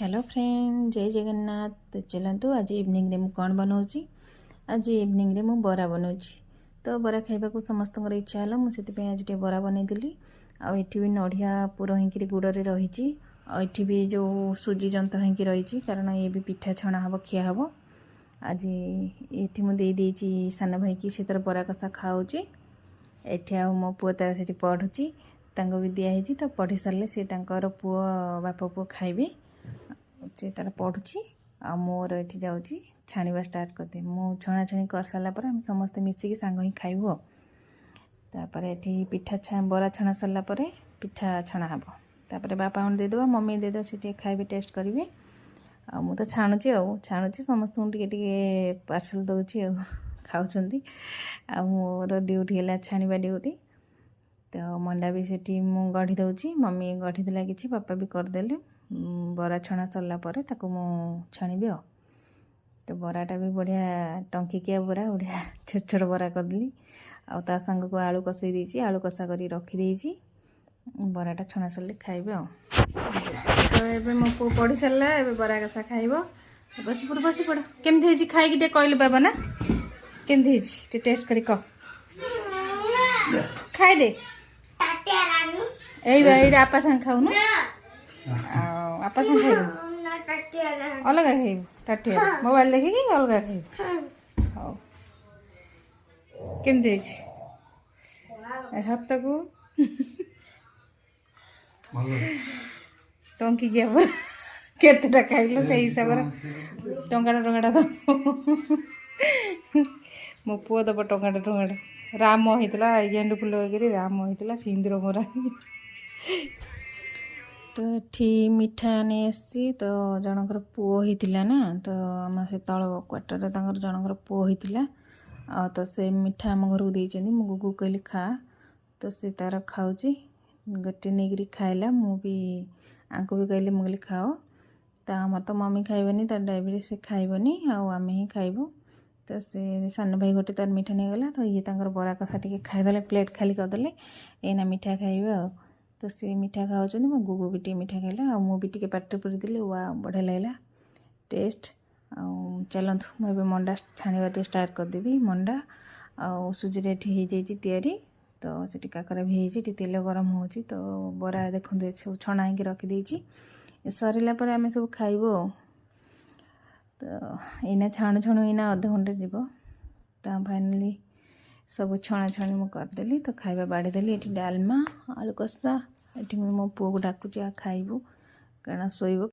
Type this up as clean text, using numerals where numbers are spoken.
Hello friend जय जगन्नाथ। तो चलतु आज इवनिंग रे मु कौन बनाऊँगी। आज इवनिंग रे मु बरा बनाऊँगी। तो बरा खाइबा को समस्त इच्छा है मुझे आज टे बरा बनईली। आठी भी नड़िया पुर होकर गुड़े रही आठी भी जो सुजी जंत होकर रही कारण ये भी पिठा छणा हम खिया हम। आज ये मुझे सान भाई की से तर बरा कषा खाऊँगी। एठी आ मो पुओ तार से पढ़ुची भी दिखाई तो पढ़ी सारे सी पुओ बाप पुओ खाइबे से तार पढ़ुची आ मोर ये जाऊँगी छाणवा स्टार्ट करदे। मु छणाछणी कर सारा पर आम समस्ते मिसिकी सांग ही खाइबू। तापर ये पिठा बरा छणा सारा पर पिठा छणा हम। तापर बापा को देदेबा मम्मी देदेबा से खाइबे टेस्ट करेंगे। मु तो छाणुची समस्त टे पार्सल दूची खाऊँच। मोर ड्यूटी है छाणवा ड्यूटी। तो मंडा भी सेठी मु गढ़ी दूची मम्मी गढ़ी देला कि पापा भी करदेले। बरा छणा सरला परे ताको मु छाणीबी। तो बराटा भी बढ़िया टंकिकिया बरा बढ़िया छोट छोट बरा करदेली। आ संग को आलू कषई देची आलू कषा कर रखी देची। बराटा छणा सरले खाइबे। तो एबे मो पु पढ़ी सारा एबे बरा कषा खाइबो। बसी पड़ केमथि हेची खाइकी टे कहलु बाबा ना केमथि हेची टे टेस्ट करी कह खाई दे। ए आपा संग खाऊ ना आपा संग खाइबू अलग खाइबू टाटिया मोबाइल देखिकी अलग खाइबू। हाँ केमथि हेची हाथ को टंकी गया केतेटा खाइल से हिसाब से टंकाटा दब मो पुओ दब टंकाटा राम होता गेंडु फुल होकर राम होता सिंदूर मोरा। तो ये मिठा नहीं आसी तो जनकर पुओ होता ना तो आम से तल क्वार्टर जनकर पुओ होता तो से मिठा आम घर को देती मो गुगु कहली खा तो से तार खाऊँगी गोटे नहीं खाइला मु भी आंको भी कहली मुझे खाओ। तो आम तो मम्मी खाइबनी तार डायबिटीज से खाइबनी आम ही खाइबू। तो से सान भाई गोटे तार मिठा नहीं गला तो ये बरा कषा टी खाईदे प्लेट खाली करदे एना मिठा खाइबे। तो सी मिठा खाऊँ मो गुगु भी टे मिठा खाइला मु भी टे पाटे पूरी देली वाह बढ़िया लगला टेस्ट। चलतु मुझे मंडा छाणवा टे स्टार्ट करदेवी। मंडा आ सुजी हो तैयारी तो से काकरा भी होती तेल गरम हो तो बरा देखते सब छणा हो रखीदे सरला आम सब खाइबू। तो इना छाणु छाणु इना अध घंटे जीव। तो फाइनाली सब छणा छाणी मु करदेली तो खाइबा बाड़ीदेली। ये डालमा आलू कषा ये मो पुओ को डाकुची खाइबू कारण शोइब।